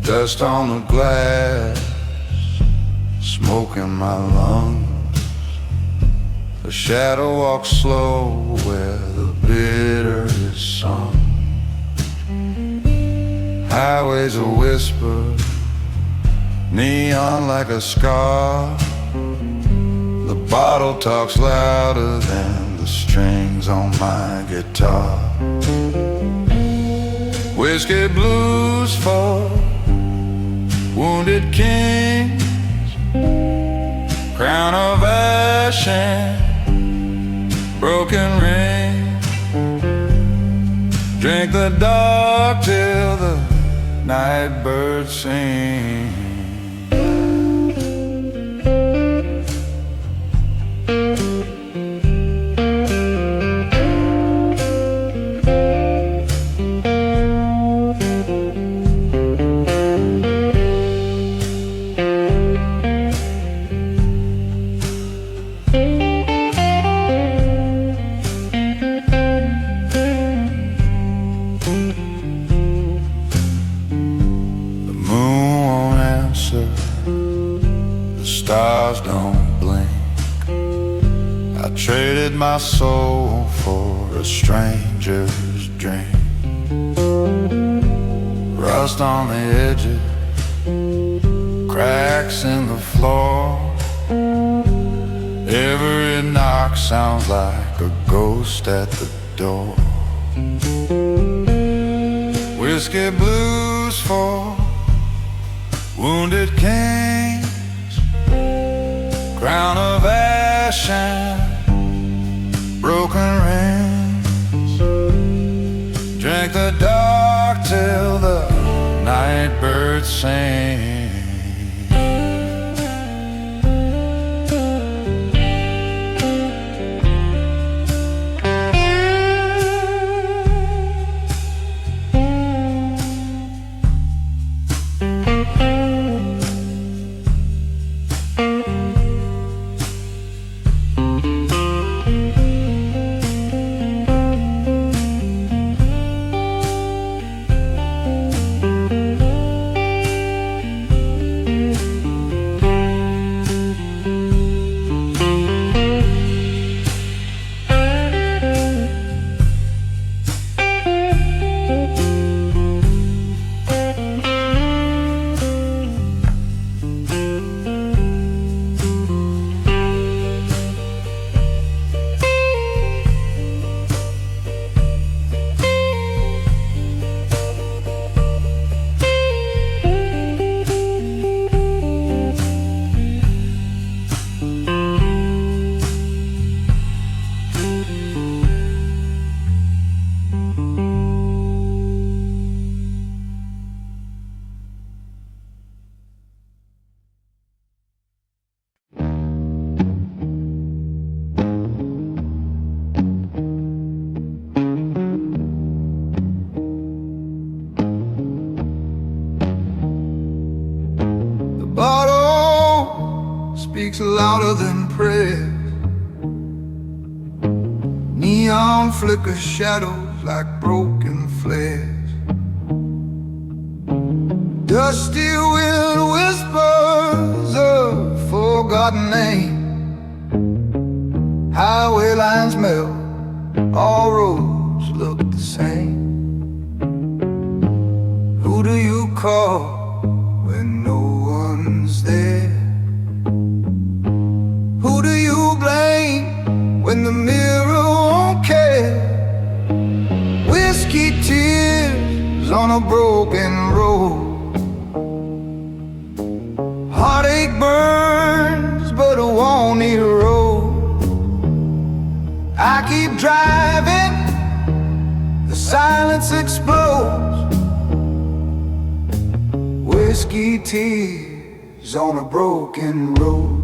Dust on the glass, smoke in my lungs. A shadow walks slow where the bitter is sung. Highways a whisper, neon like a scar. The bottle talks louder than the strings on my guitar. Whiskey blues for wounded kings, crown of ash and broken ring. Drink the dark till the night birds sing. Stars don't blink. I traded my soul for a stranger's drink. Rust on the edges, cracks in the floor. Every knock sounds like a ghost at the door. Whiskey blues for wounded kings, crown of ash and broken rings. Drink the dark till the night birds sing. Speaks louder than prayer. Neon flicker shadows like broken flares. Dusty wind whispers a forgotten name. Highway lines melt, all roads look the same. Who do you call when no one's there? Who do you blame when the mirror won't care? Whiskey tears on a broken road. Heartache burns, but it won't need a road. I keep driving, the silence explodes. Whiskey tears on a broken road.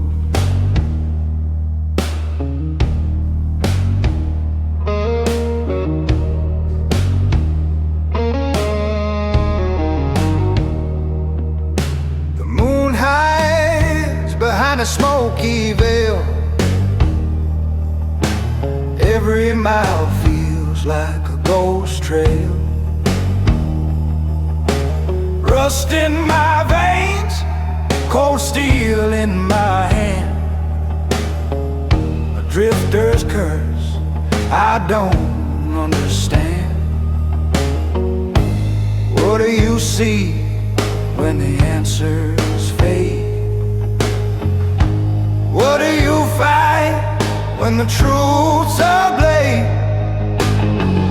A smoky veil. Every mile feels like a ghost trail. Rust in my veins, cold steel in my hand. A drifter's curse I don't understand. What do you see when the answers fade? What do you fight when the truth's ablaze?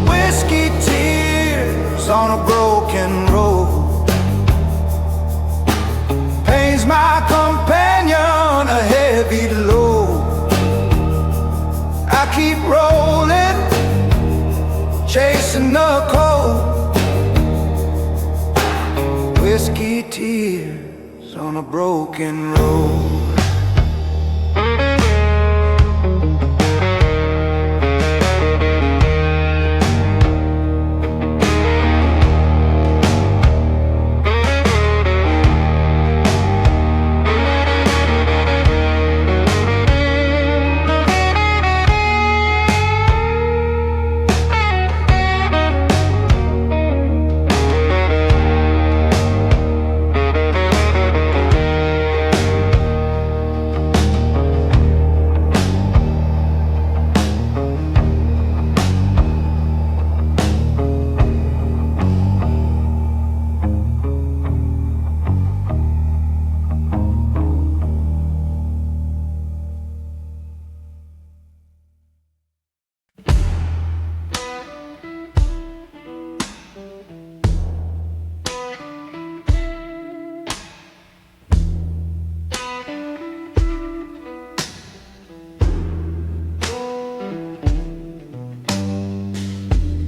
Whiskey tears on a broken road, pain's my companion, a heavy load. I keep rolling, chasing the cold. Whiskey tears on a broken road.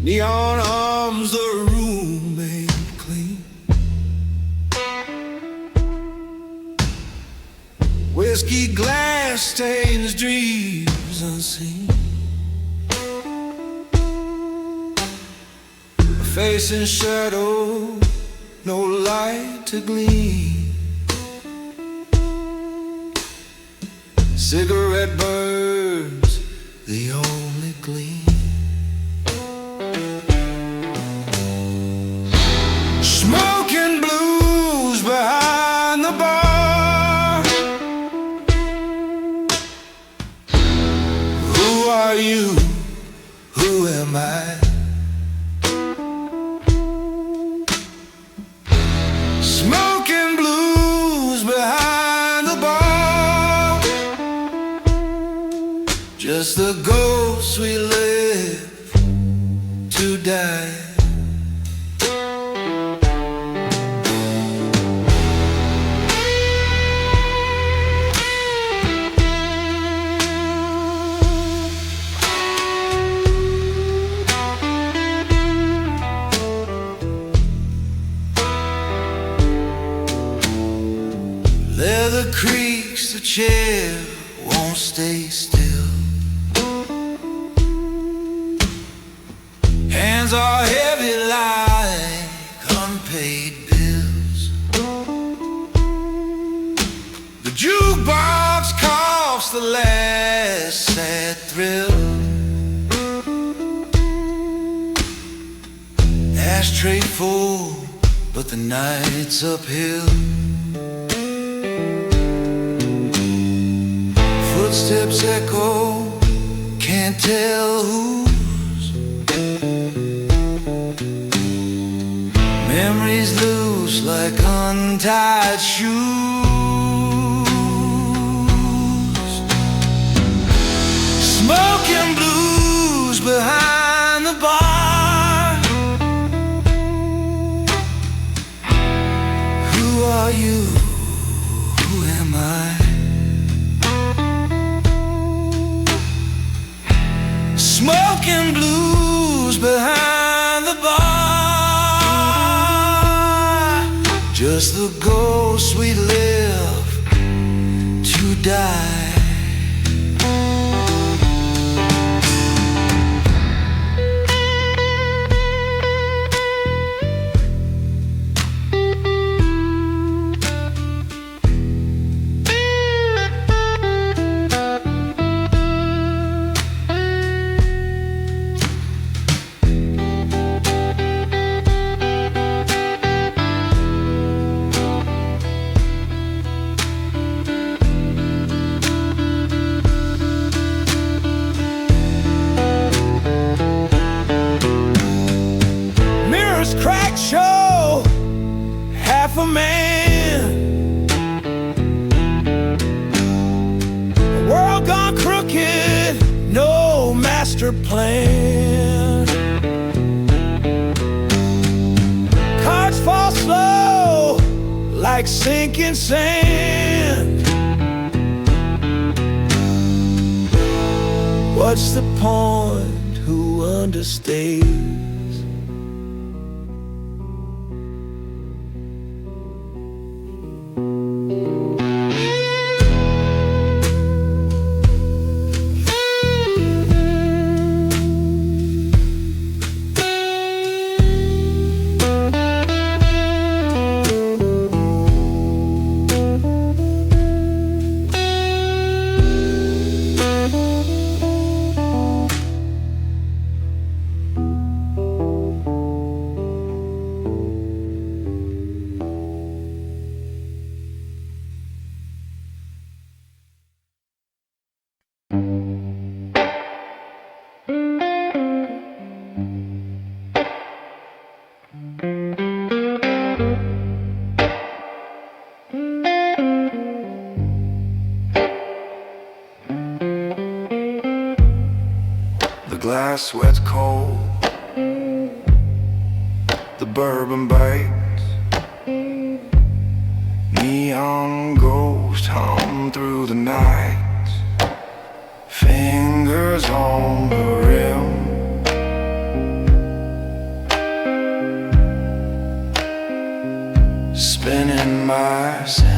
Neon arms, the room made clean. Whiskey glass stains dreams unseen. A face in shadow, no light to gleam. Cigarette burns, the only gleam. Smoking blues behind the bar. Who are you? Who am I? Smoking blues behind the bar. Just the ghosts we live to die. Leather creaks, the chair won't stay still. Hands are heavy like unpaid bills. The jukebox coughs the last sad thrill. Ashtray full, but the night's uphill. Footsteps echo, can't tell whose. Memories loose like untied shoes. Smoking blues behind the bar. Who are you? Who am I? Smoking blues behind the bar. Just the ghosts we live to die. life a man. A world gone crooked, no master plan. Cards fall slow like sinking sand. What's the point? Who understays? The glass wet cold, the bourbon bites, neon ghost hum through the night, fingers on the rim, spinning my sins.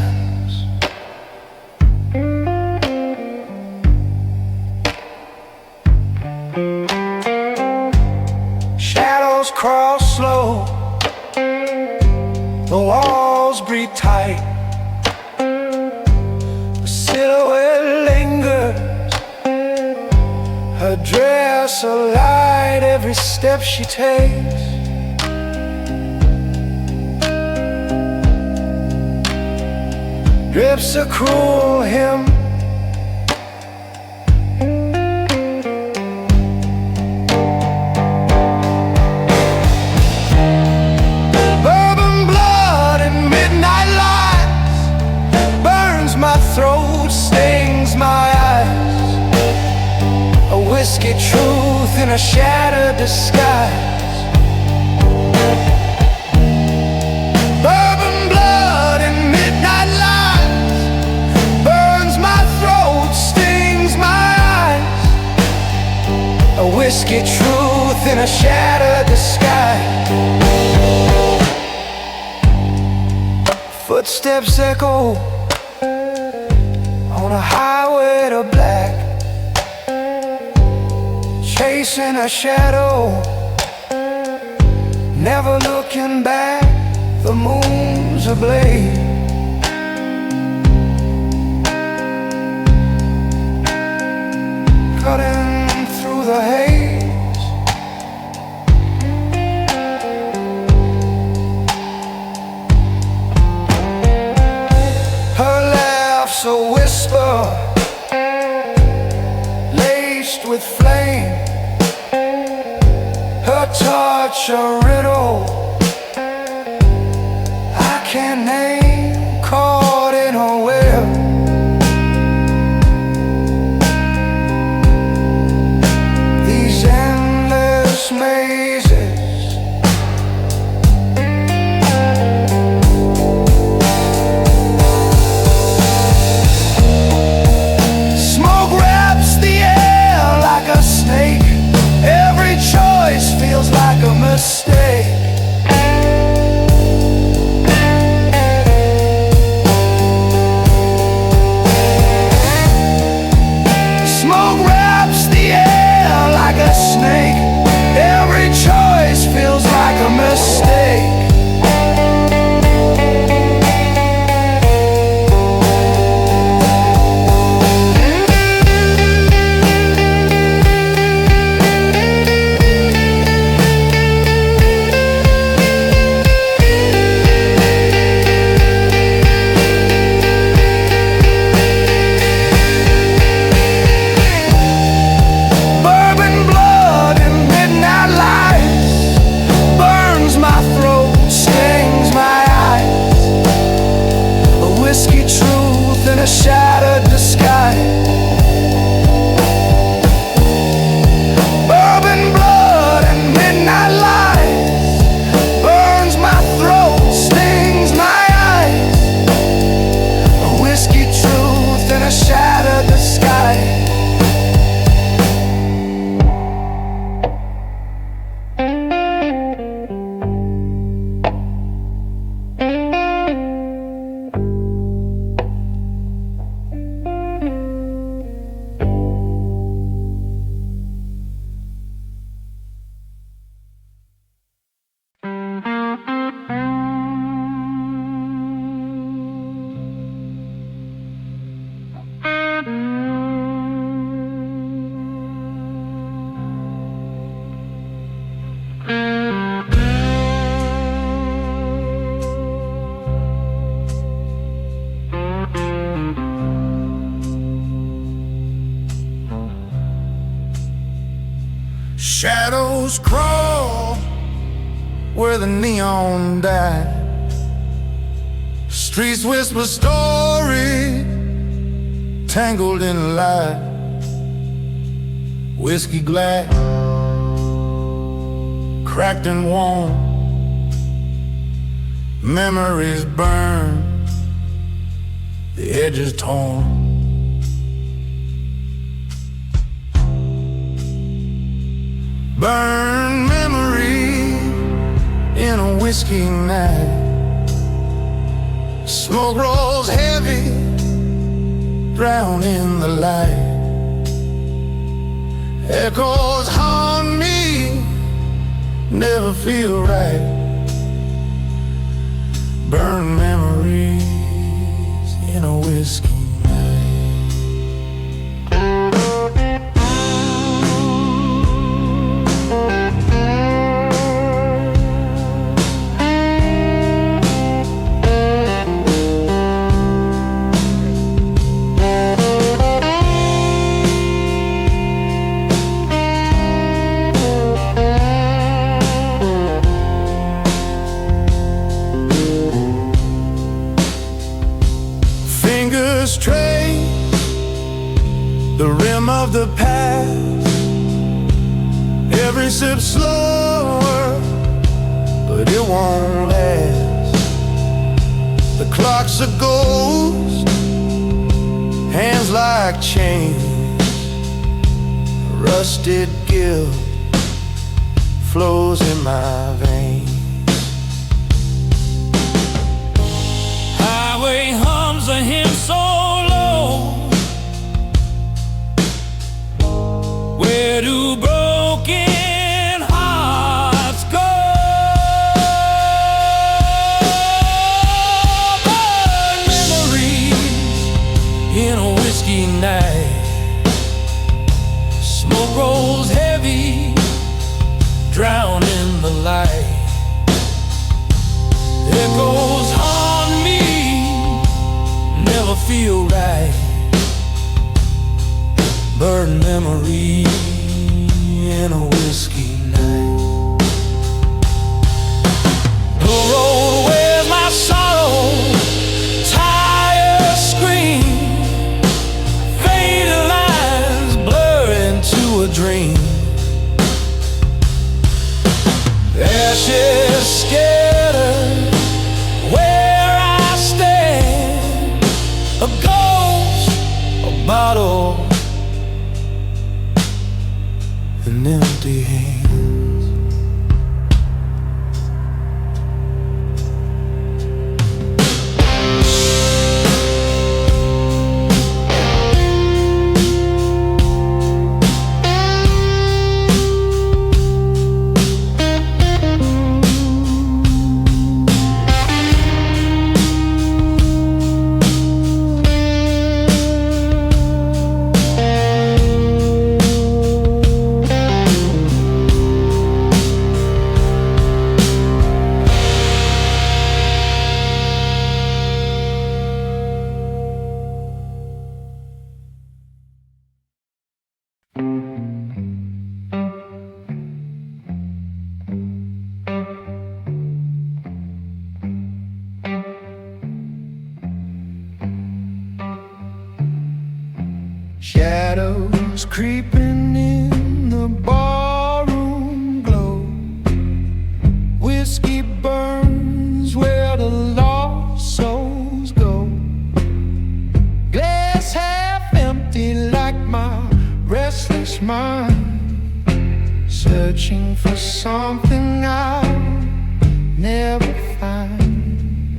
Shadows crawl slow, the walls breathe tight, the silhouette lingers, her dress alight every step she takes. Drips a cruel hymn, whiskey truth in a shattered disguise. Bourbon blood and midnight lies, burns my throat, stings my eyes. A whiskey truth in a shattered disguise. Footsteps echo on a highway to black, chasing a shadow, never looking back. The moon's ablaze, cutting through the haze. Her laugh's a whisper, laced with flame, her touch a riddle I can't name, caught in a web. These endless mazes, smoke wraps the air like a snake. Every choice feels like a mistake. Shadows crawl where the neon died. Streets whisper stories tangled in light. Whiskey glass cracked and worn, memories burn, the edges torn. Burn memory in a whiskey night. Smoke rolls heavy, drown in the light. Echoes haunt me, never feel right. Burn memories in a whiskey night. Trace the rim of the past. Every sip slower, but it won't last. The clock's a ghost, hands like chains. Rusted guilt flows in my veins. Highway hums a hymn so low. Where do broken hearts go? Burn memories in a whiskey night. Smoke rolls heavy, drown in the light. Echoes haunt me, never feel right. Burn memory in a whiskey night. The road wears my sorrow, tires scream, faded lines blur into a dream. Ashes scattered where I stand, a ghost, a bottle, and empty hands. Shadows creeping in the barroom glow. Whiskey burns where the lost souls go. Glass half empty like my restless mind, searching for something I'll never find.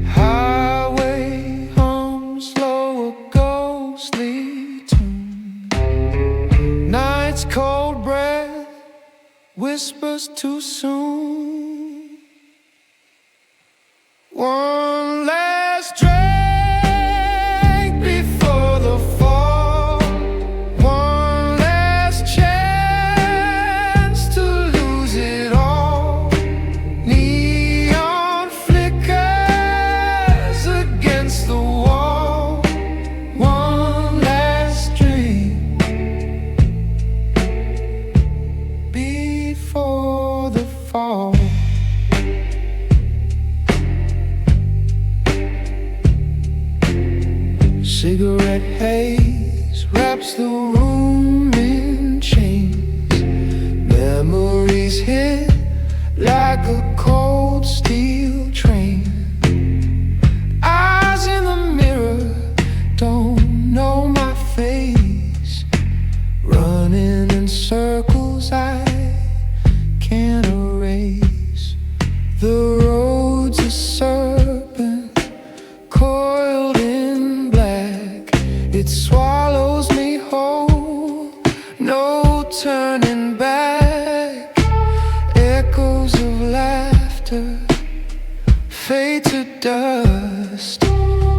Highway hums slow, a ghostly tune. Night's cold breath whispers too soon. One last drink before the fall. One last chance to lose it all. Neon flickers against the wall. One last drink Cigarette haze wraps the room in chains. Memories hit like a cold steel train. Eyes in the mirror don't know my face. Running in circles I can't erase. The road's a serpent coiled in black. It swallows me whole, no turning back. Echoes of laughter fade to dust.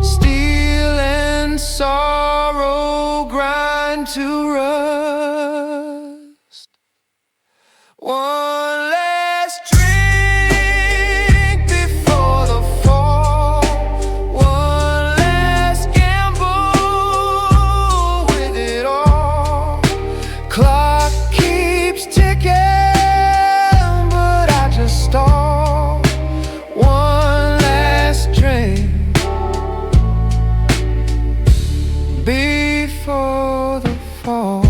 Steel and sorrow grind to rust. One last drink before the fall. One last gamble with it all. Clock keeps ticking, but I just stall. One last drink before the fall.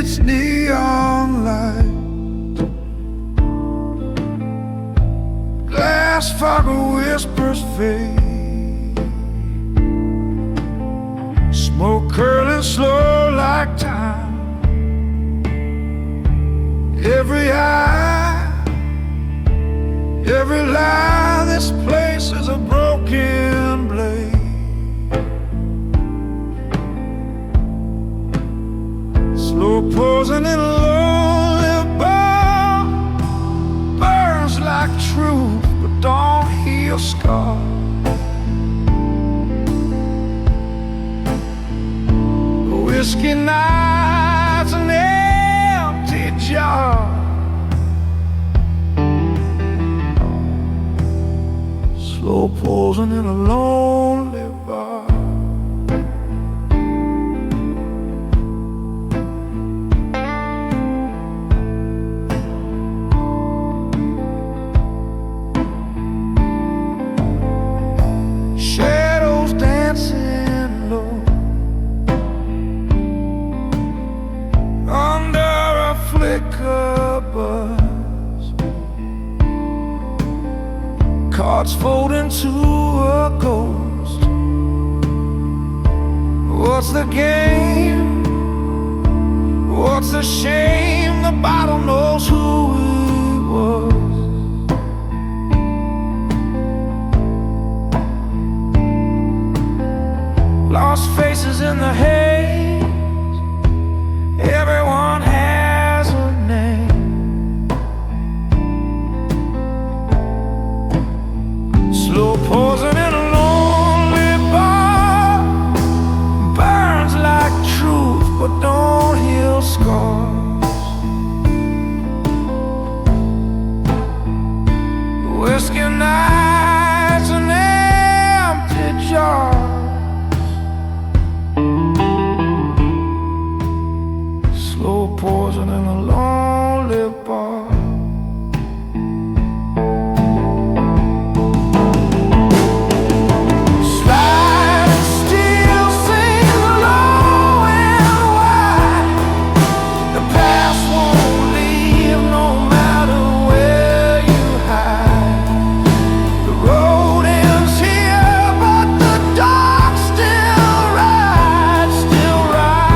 It's neon light, glass fog whispers fade, smoke curling slow like time. Every eye, every lie, this place is a broken blade. Slow posing in a lonely bar, burns like truth but don't heal scars. Whiskey nights, an empty jar. Slow posing in a lonely bar. Shadows dancing low under a flicker buzz. Cards fold into a ghost. What's the game? What's the shame? The bottle knows who it was. Lost faces in the haze. Everyone has a name. Slow posing in a lonely bar, burns like truth but don't heal scars. poison in a lonely bar. Sliding steel sings low and wide. The past won't leave no matter where you hide. The road ends here, but the dark still rides, still rides.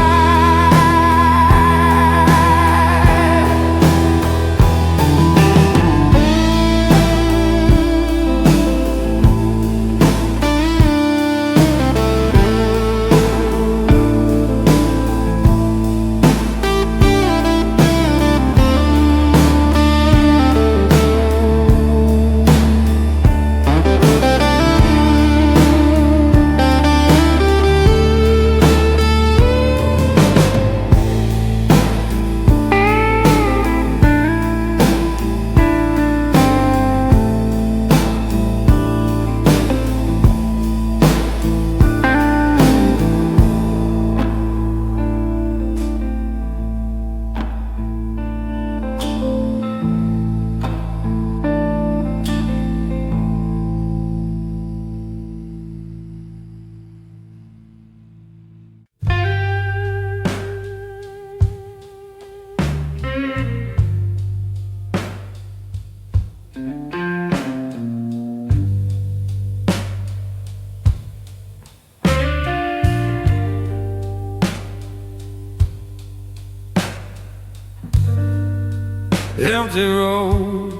Empty road,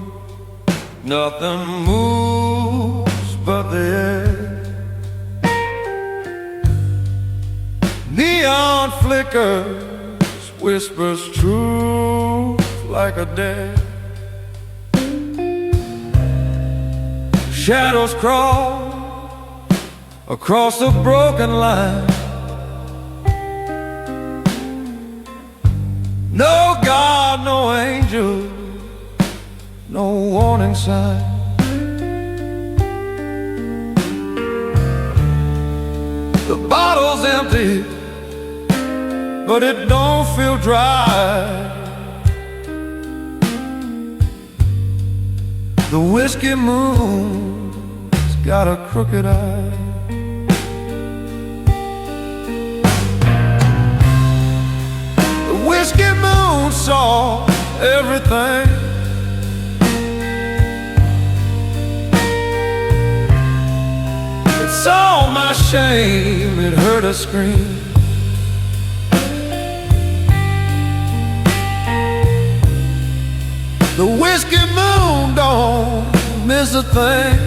nothing moves but the air. Neon flickers, whispers truth like a dare. Shadows crawl across the broken line. No God, no angel, no warning sign. The bottle's empty, but it don't feel dry. The whiskey moon's got a crooked eye. The whiskey moon saw everything. It saw my shame, it heard her scream. The whiskey moon don't miss a thing.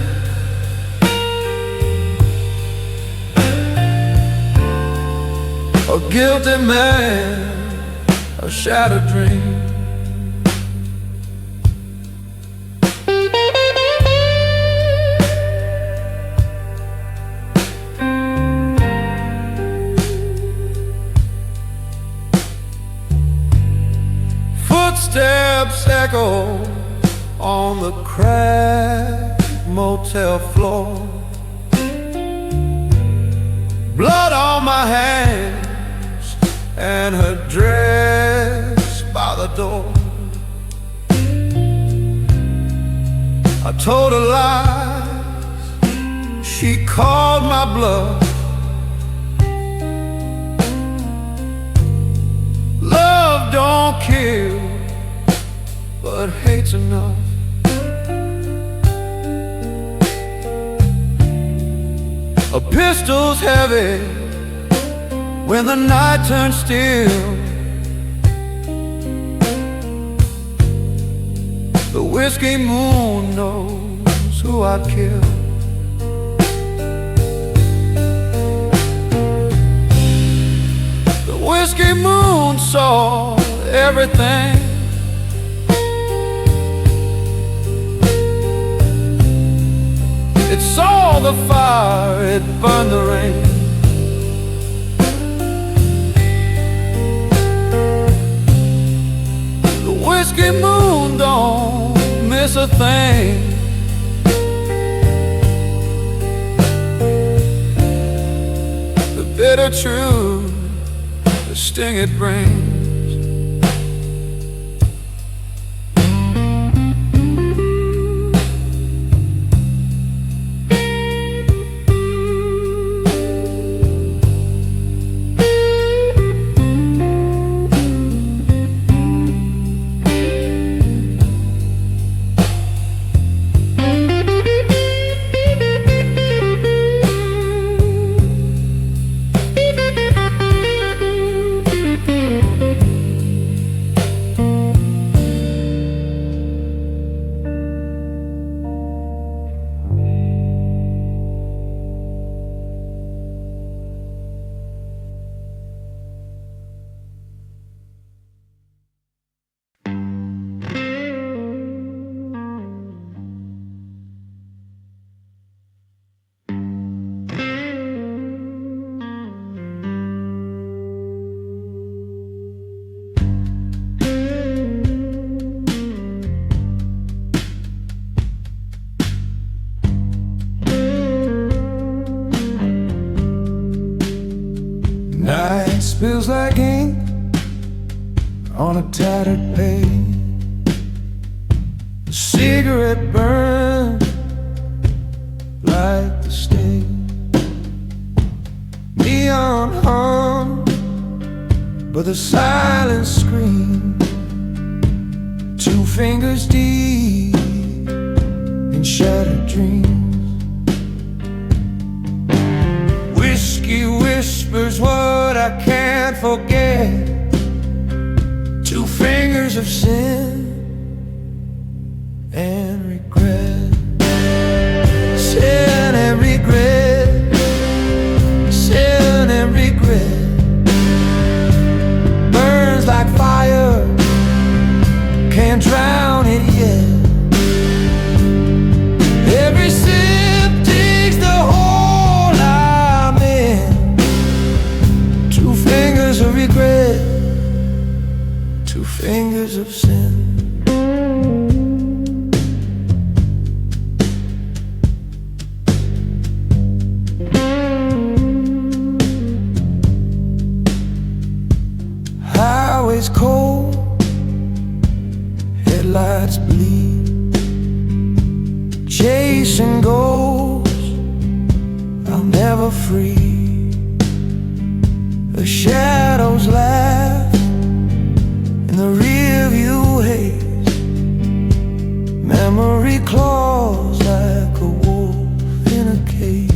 A guilty man, a shattered dream. Footsteps echo on the cracked motel floor. Blood on my hands and her dress by the door. I told her lies, she called my bluff. Love don't kill, but hate's enough. A pistol's heavy when the night turns still. The whiskey moon knows who I'd kill. The whiskey moon saw everything. It saw the fire, it burned the rain. The whiskey moon don't miss a thing. The bitter truth, the sting it brings. on a tattered page. The cigarette burned like the stage. Neon hung, but the silence screamed. 2 fingers deep in shattered dreams. Whiskey whispers what I can't forget. 2 fingers of sin and regret. Sin and regret. Sin and regret. Burns like fire, can't drown it yet. Every sip digs the hole I'm in. 2 fingers of regret. 2 fingers of sin. Highways cold, headlights bleed. Chasing ghosts I'll never free. The shadows laugh in the rearview haze. Memory claws like a wolf in a cage.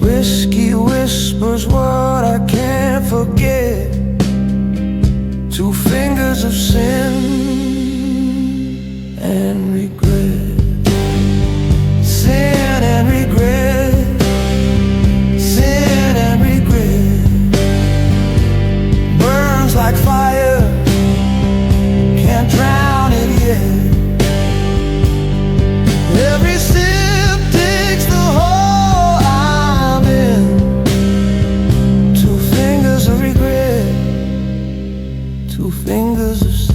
Whiskey whispers what I can't forget. 2 fingers of sin and regret. Sin and regret. Sin and regret. Burns like fire, can't drown it yet. Every sip digs the hole I'm in. 2 fingers of regret. 2 fingers of sin.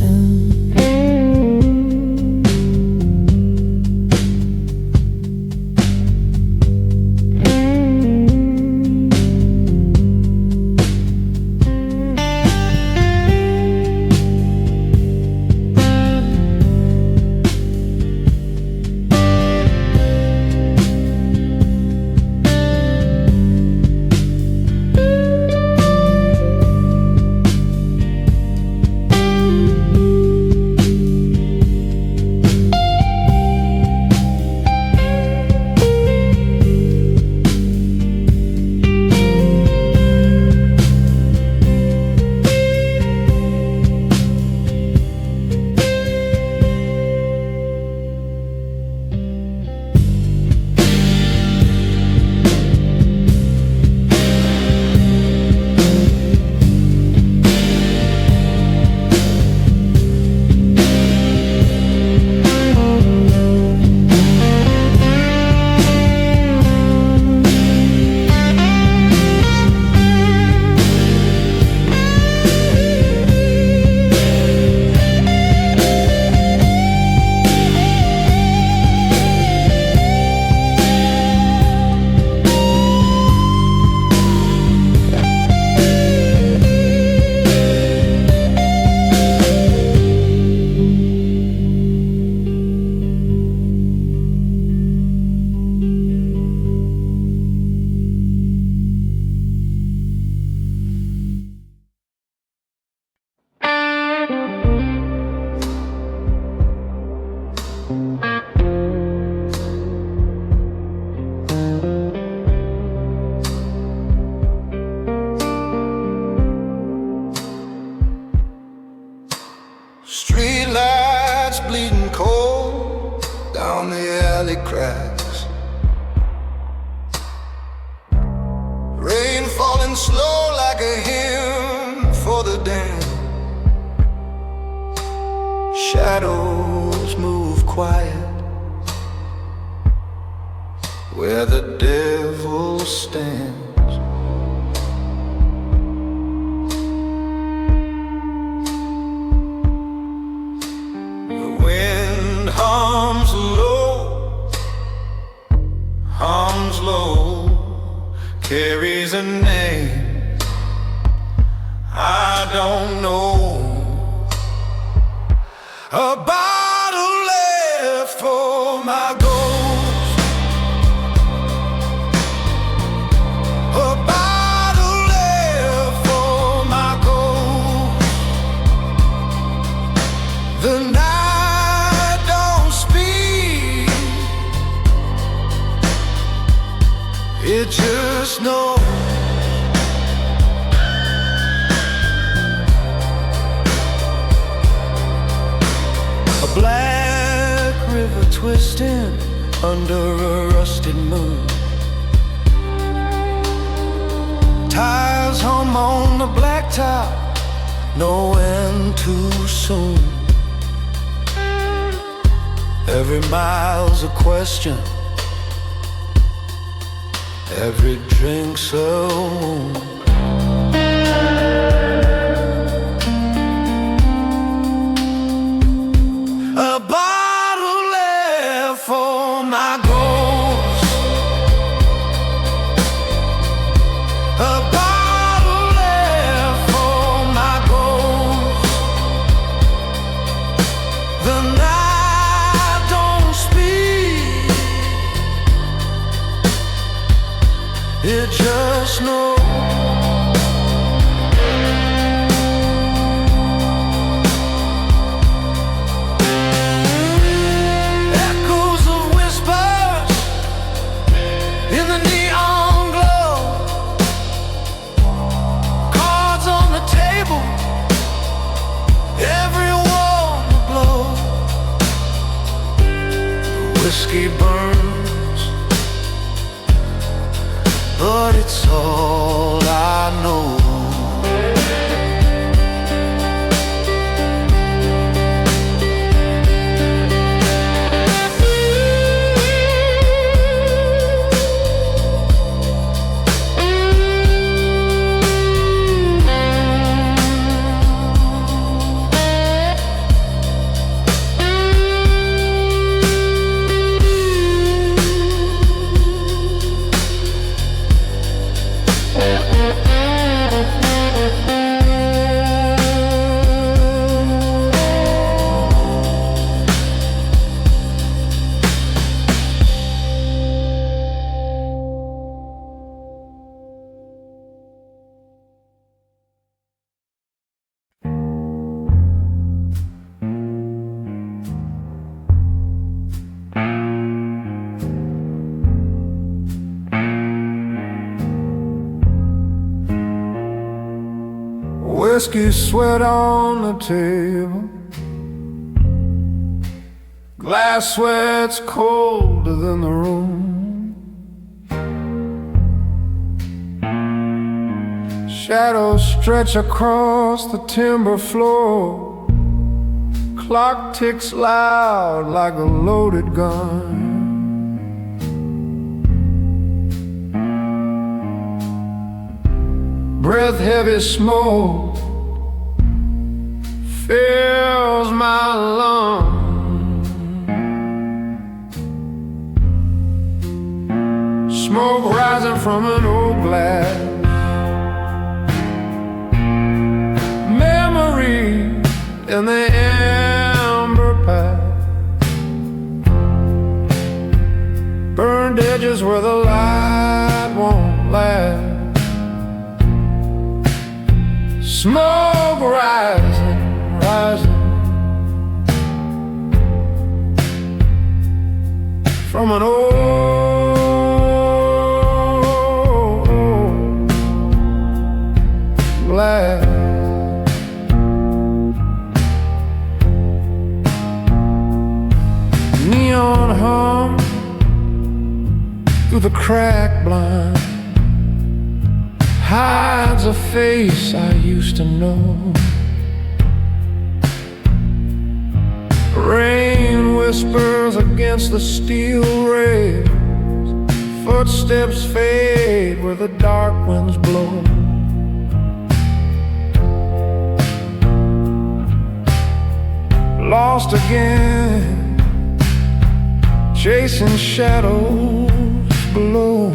Street lights bleeding cold down the alley cracks. Rain falling slow like a hymn for the damned. Shadows move quiet where the devil stands. Hums low, carries a name don't know. A bottle left for my ghost. A bottle left for my ghost. The night don't speak, it just knows. A black river twisting under a rusted moon. Tires hum on the blacktop, no end too soon. Every mile's a question, every drink's a wound. A bottle left for my ghost. A bottle left for my ghost. The night don't speak, it just knows. Whiskey burns, but it's all I know. Whiskey sweat on the table, glass sweat's colder than the room. Shadows stretch across the timber floor, clock ticks loud like a loaded gun. Breath heavy smoke fills my lungs. Smoke rising from an old glass. Memory in the amber past. Burned edges where the light won't last. Smoke rising, rising from an old glass. Neon hum through the crack blind, hides a face I used to know. Rain whispers against the steel rails. Footsteps fade where the dark winds blow. Lost again, chasing shadows below.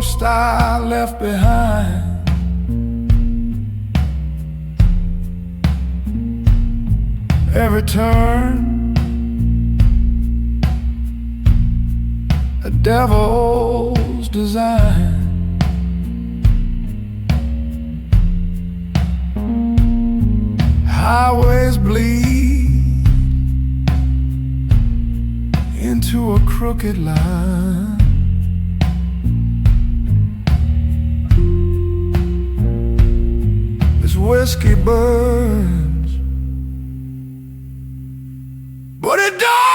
ghost I left behind. Every turn, a devil's design. Highways bleed into a crooked line. This whiskey burns, but it don't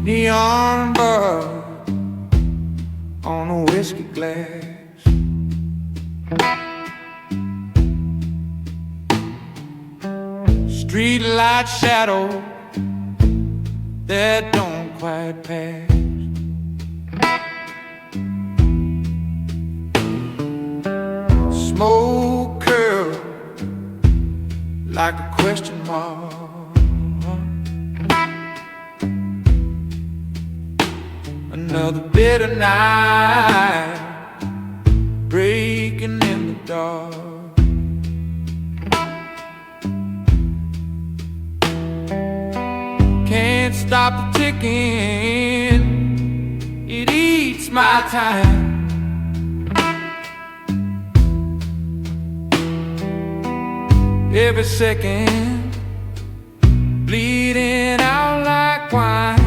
neon bud on a whiskey glass. Street light shadow that don't quite pass. Smoke curl like a question mark. Another bitter night, breaking in the dark. Can't stop the ticking, it eats my time. Every second, bleeding out like wine.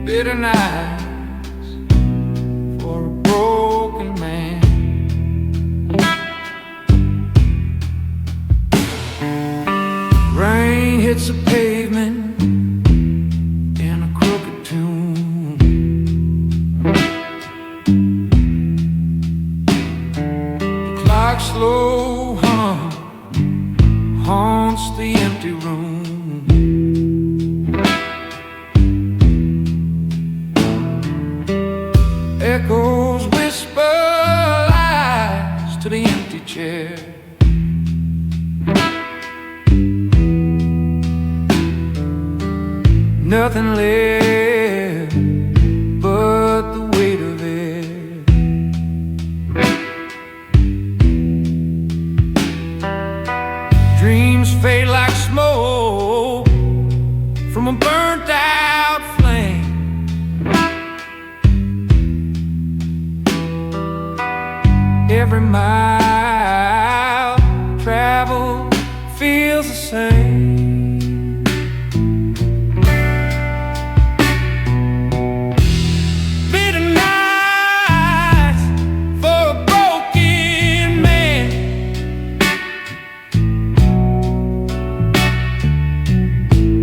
Bitter nights for a broken man. Rain hits the pavement in a crooked tune. The clock's slow hum haunts the empty room. Echoes whisper lies to the empty chair. Nothing left but the weight of it. Dreams fade like smoke from a burnt out flame. Every mile traveled feels the same. Bitter nights for a broken man.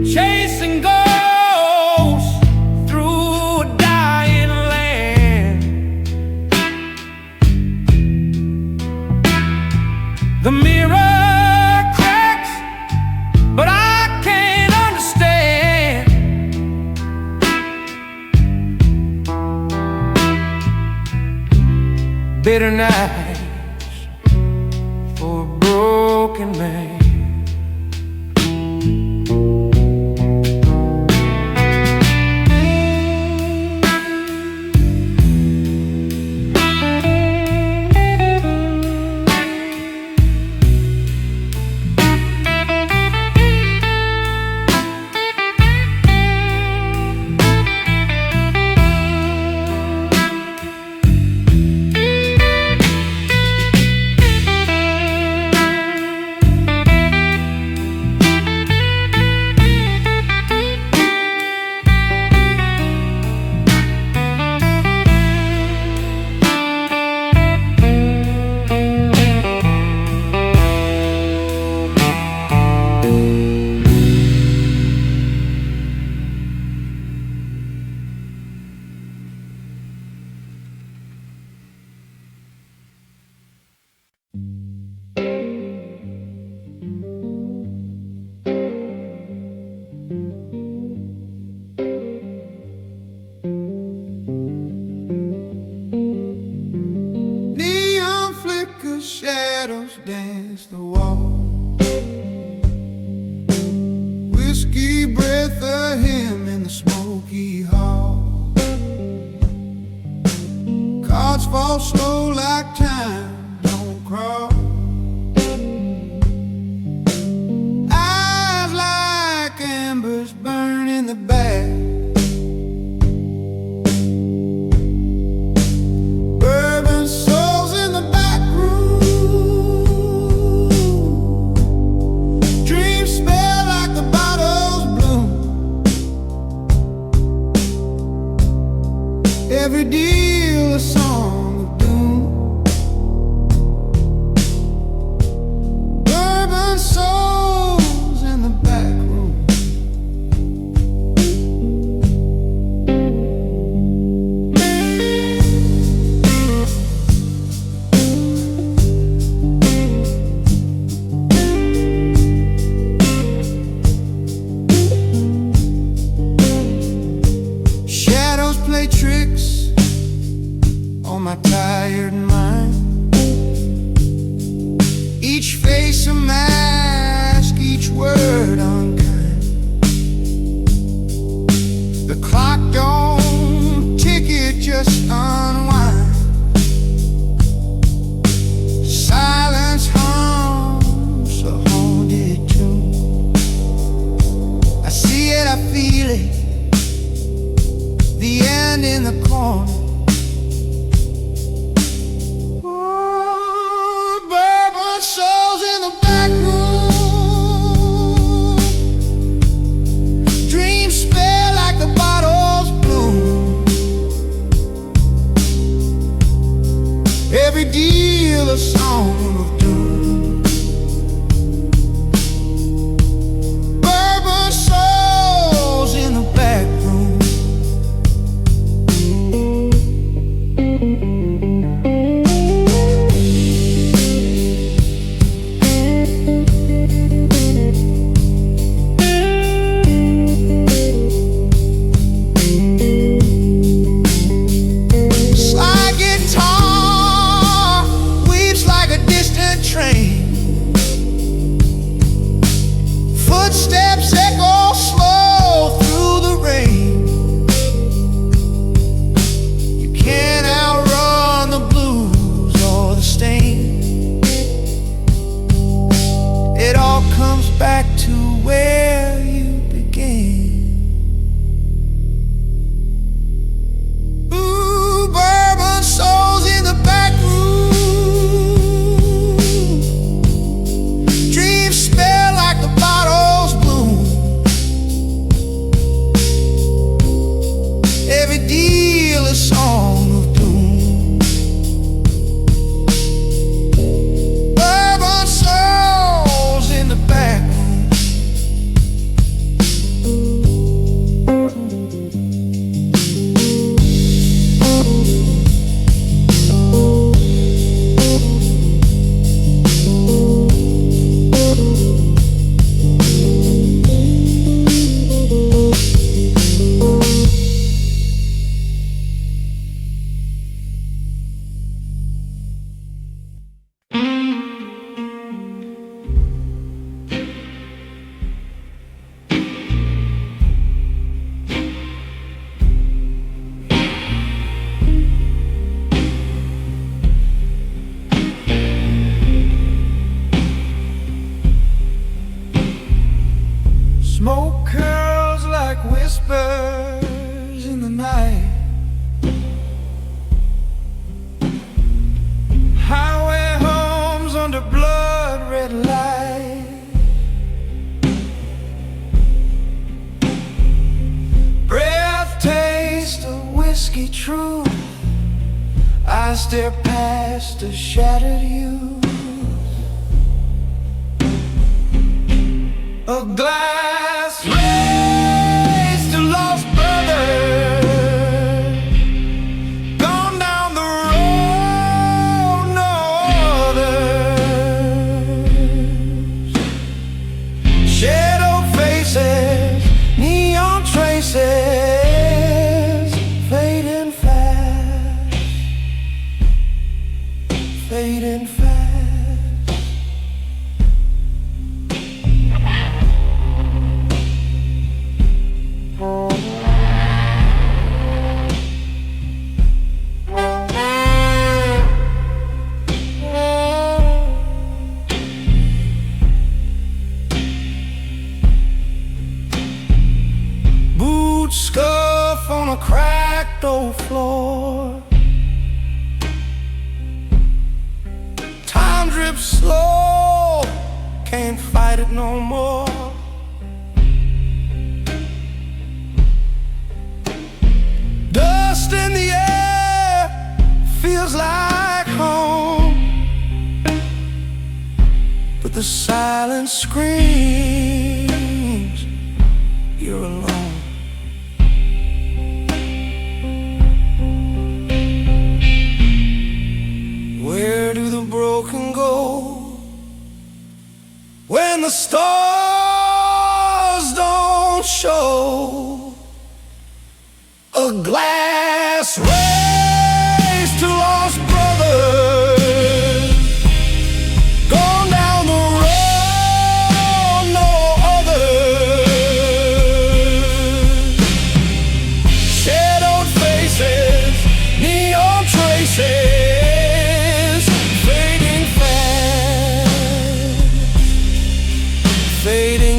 Chasing ghosts through a dying land. The mirror cracks, but I can't understand. Bitter nights for a broken man. shadows dance the wall. Whiskey breath of him in the smoky hall. Cards fall slow like time don't crawl. Eyes like embers burn in the back. Bourbon souls in the back room. Dreams smell like the bottles bloom. Every deal a song of doom. Bourbon souls in the back room. Shadows play tricks on my tired mind. Each face a mask, each word unkind. The clock don't tick, it just unwind. Silence hums a haunted tune. I see it, I feel it. The end in the corner. Bourbon souls in the back room. Dreams smell like the bottles bloom. Every deal a song of doom. Bourbon souls in the back room. Slide guitar weeps like a distant train. Footsteps echo slow through the rain. You can't outrun the blues or the stain. It all comes back to where you began. Ooh, bourbon souls in the back room. Dreams smell like the bottles bloom. Every deal a song of doom. Bourbon souls in the back room. Smoke curls like whispers in the night. Highway homes under blood red light. Breath taste of whiskey truth. I stare past a shattered youth. A glass raised to lost brothers, gone down the road no others. Shadow faces, neon traces, fading fast, fading fast. slow, can't fight it no more. Dust in the air feels like home, but the silence screams you're alone. Where do the broken go when the stars don't show? A glass race to lost brothers, gone down the road, no others. Shadowed faces, neon traces, fading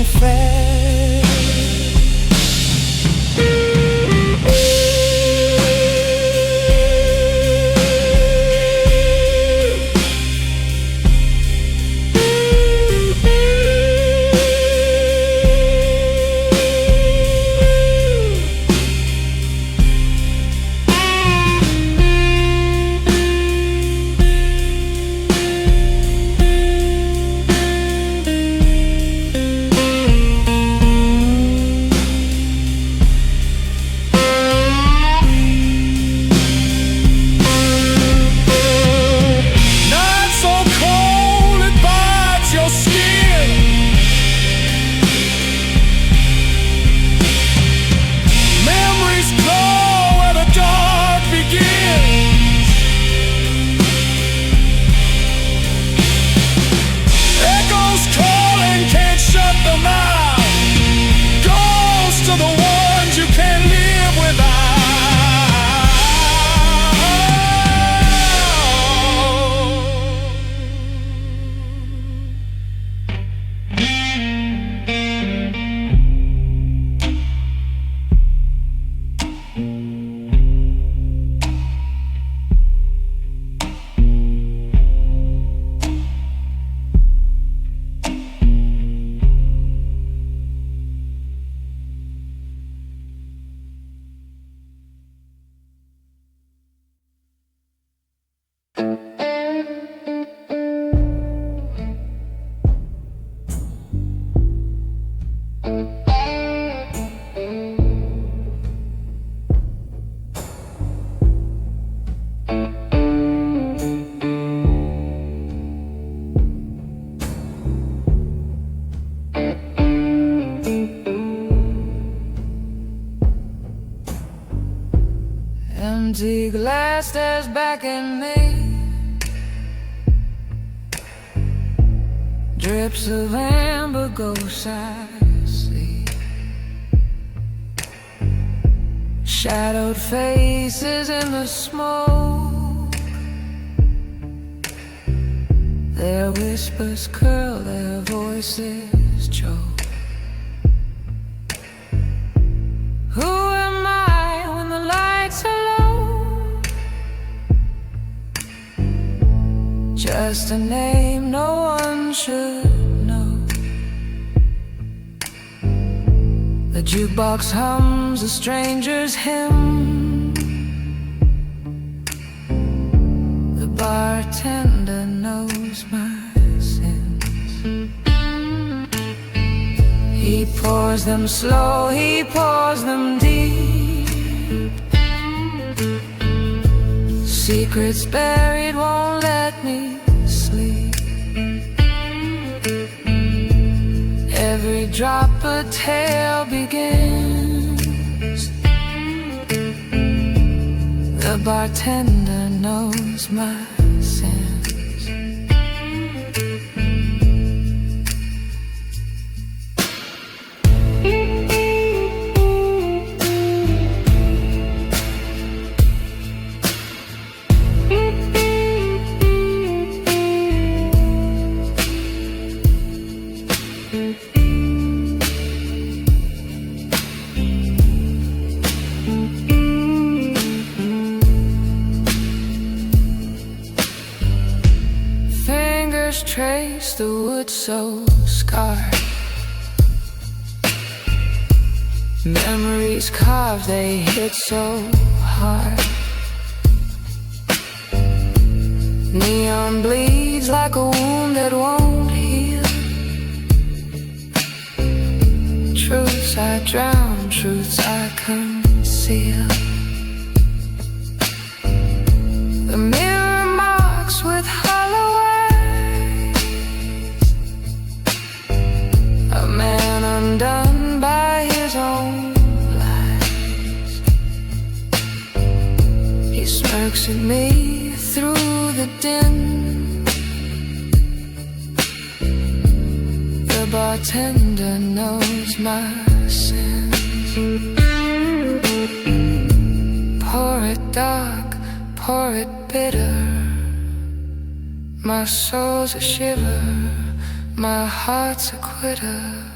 fast. Empty glass stares back at me, drips of amber ghosts I see, shadowed faces in the smoke, their whispers curl, their voices choke. Who am I when the lights are low? Just a name no one should know. The jukebox hums a stranger's hymn. The bartender knows my sins. He pours them slow, he pours them deep. Secrets buried won't let me sleep. Every drop a tale begins. The bartender knows my sins. fingers trace the wood so scarred. Memories carved, they hit so hard. Neon bleeds like a wound that won't heal. Truths I drown, truths I conceal. The mirror marks with hollow eyes, a man undone by his own lies. He smirks at me through the din. The bartender knows my sins. Pour it dark, pour it bitter. My soul's a shiver, my heart's a quitter.